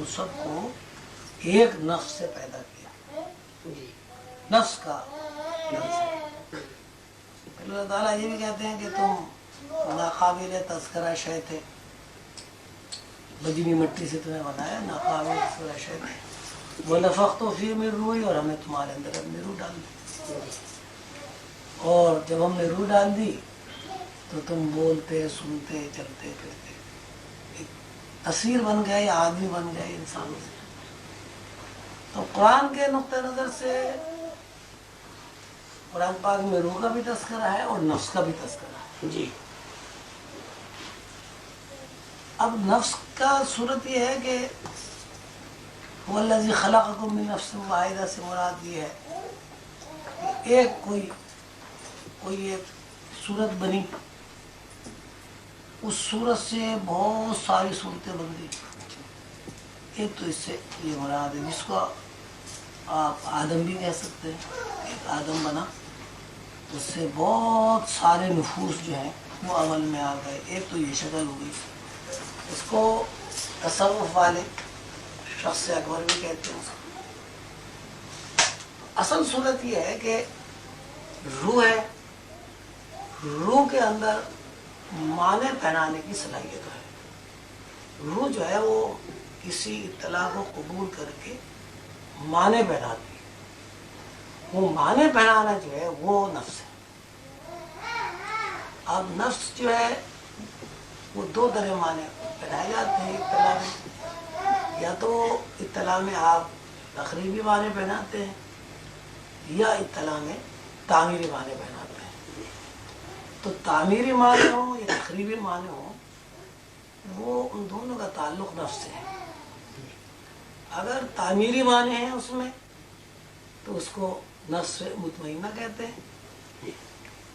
تم سب کو ایک نفس سے پیدا کیا. نفس کا اللہ تعالیٰ یہ بھی کہتے ہیں کہ تم ناقابل تذکرہ شے تھے, بجنی مٹی سے تمہیں بنایا, ناقابل تذکرہ شے تھے. وَنَفَخْتُ فِيهِ مِن رُوحِي, اور ہمیں تمہارے اندر اپنی روح ڈال دی. اور جب ہم نے روح ڈال دی تو تم بولتے, سنتے, چلتے پھرتے, ایک تصویر بن گئے, آدمی بن گئے انسان سے. تو قرآن کے نقطۂ نظر سے قرآن پاک میں روح کا بھی تذکرہ ہے اور نفس کا بھی تذکرہ ہے. جی. اب نفس کا صورت یہ ہے کہ وَالَّذِي خَلَقَكُم مِّن نَفْسٍ وَاحِدَةٍ سے مراد یہ ہے کہ ایک کوئی ایک صورت بنی, اس صورت سے بہت ساری صورتیں بن گئی. ایک تو اس سے یہ مراد ہے جس کو آپ آدم بھی کہہ سکتے ہیں. ایک آدم بنا, اس سے بہت سارے نفوس جو ہیں وہ عمل میں آ گئے. ایک تو یہ شکل ہو گئی, اس کو تصوف والے شخص اکبر بھی کہتے ہیں. اصل صورت یہ ہے کہ روح ہے, روح کے اندر معنی پہنانے کی صلاحیت ہے. روح جو ہے وہ کسی اطلاع کو قبول کر کے معنی پہناتی ہے. وہ معنی پہنانا جو ہے وہ نفس ہے. اب نفس جو ہے وہ دو طرح معنی پہنائے جاتے ہیں اطلاع میں. یا تو اطلاع میں آپ تقریبی معنی پہناتے ہیں یا اطلاع میں تعمیری معنی پہناتے ہیں. تو تعمیری معنی ہو یا تقریبی معنی ہو, وہ ان دونوں کا تعلق نفس سے ہے. اگر تعمیری معنی ہیں اس میں تو اس کو نفس مطمئنہ کہتے ہیں,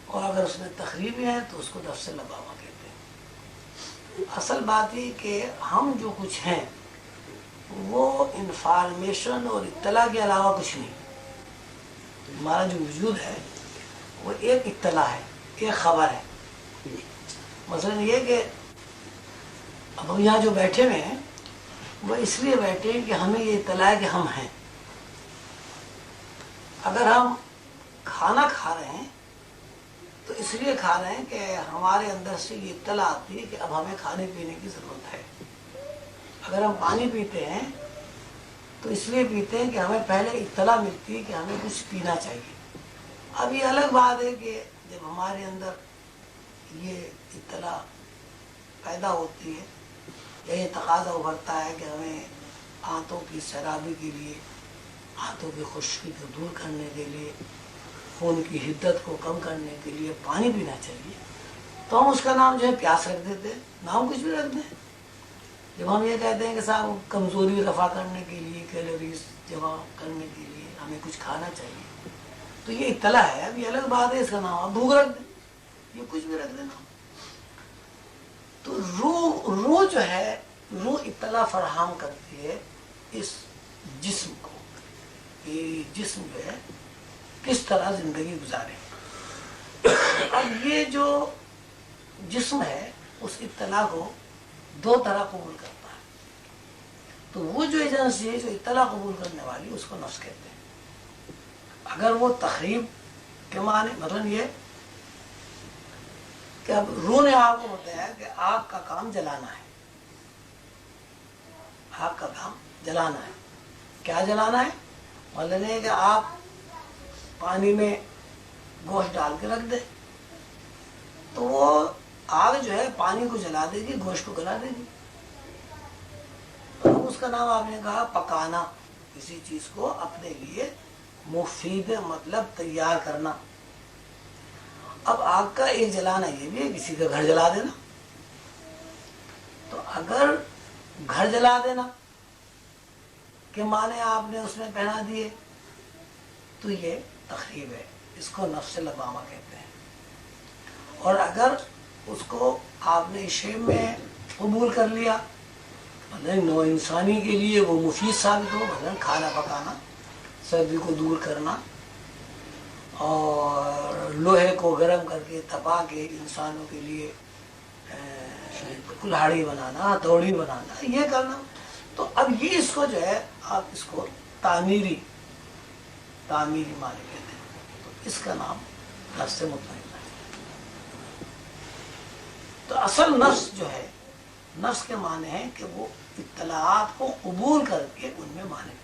اور اگر اس میں تقریبی ہے تو اس کو نفس لوامہ کہتے ہیں. اصل بات یہ کہ ہم جو کچھ ہیں وہ انفارمیشن اور اطلاع کے علاوہ کچھ نہیں. ہمارا جو وجود ہے وہ ایک اطلاع ہے, ایک خبر ہے. مثلا یہ کہ اب ہم یہاں جو بیٹھے ہوئے ہیں وہ اس لیے بیٹھے ہیں کہ ہمیں یہ اطلاع ہے کہ ہم ہیں. اگر ہم کھانا کھا رہے ہیں تو اس لیے کھا رہے ہیں کہ ہمارے اندر سے یہ اطلاع آتی ہے کہ اب ہمیں کھانے پینے کی ضرورت ہے. اگر ہم پانی پیتے ہیں تو اس لیے پیتے ہیں کہ ہمیں پہلے اطلاع ملتی ہے کہ ہمیں کچھ پینا چاہیے. اب یہ الگ بات ہے کہ جب ہمارے اندر یہ اطلاع پیدا ہوتی ہے یا یہ تقاضا ابھرتا ہے کہ ہمیں آنتوں کی سیرابی کے لیے, آنتوں کی خشکی کو دور کرنے کے لیے, خون کی حدت کو کم کرنے کے لیے پانی پینا چاہیے, تو ہم اس کا نام جو ہے پیاس رکھ دیتے ہیں. نام کچھ بھی رکھ دیں. جب ہم یہ کہتے ہیں کہ صاحب کمزوری رفع کرنے کے لیے, کیلوریز جمع کرنے کے لیے ہمیں کچھ کھانا چاہیے, تو یہ اطلاع ہے. اب یہ الگ بات ہے اس کا نام آپ بھوک رکھ دیں, یہ کچھ بھی رکھ دینا. تو روح جو ہے, روح اطلاع فراہم کرتی ہے اس جسم کو, یہ جسم جو ہے کس طرح زندگی گزارے. اب یہ جو جسم ہے اس اطلاع کو دو طرح قبول کرتا ہے. تو وہ جو ایجنسی ہے جو اطلاع قبول کرنے والی اس کو نفس کہتے ہیں. اگر وہ تخریب کے معنی, مطلب یہ کہ اب روح نے آپ کو بتایا کہ آگ کا کام جلانا ہے, آگ کا کام جلانا ہے. کیا جلانا ہے؟ مطلب یہ کہ آپ پانی میں گوشت ڈال کے رکھ دیں تو وہ آگ جو ہے پانی کو جلا دے گی, گوشت کو گلا دے گی. تو اس کا نام آپ نے کہا پکانا, کسی چیز کو اپنے لیے مفید مطلب تیار کرنا. اب آگ کا ایک جلانا یہ بھی ہے, کسی کا گھر جلا دینا. تو اگر گھر جلا دینا کے معنی آپ نے اس میں پہنا دیے تو یہ تخریب ہے, اس کو نفس لوامہ کہتے ہیں. اور اگر اس کو آپ نے شے میں قبول کر لیا, مطلب نو انسانی کے لیے وہ مفید ثابت ہو, مطلب کھانا پکانا, سردی کو دور کرنا, اور لوہے کو گرم کر کے تپا کے انسانوں کے لیے کلہاڑی بنانا, ہتھوڑی بنانا, یہ کرنا, تو اب یہ اس کو جو ہے آپ اس کو تعمیری معنی کہتے ہیں، تو اس کا نام نفس مطمئنہ ہے۔ تو اصل نفس جو ہے، نفس کے معنی ہے کہ وہ اطلاعات کو قبول کر کے ان میں معنی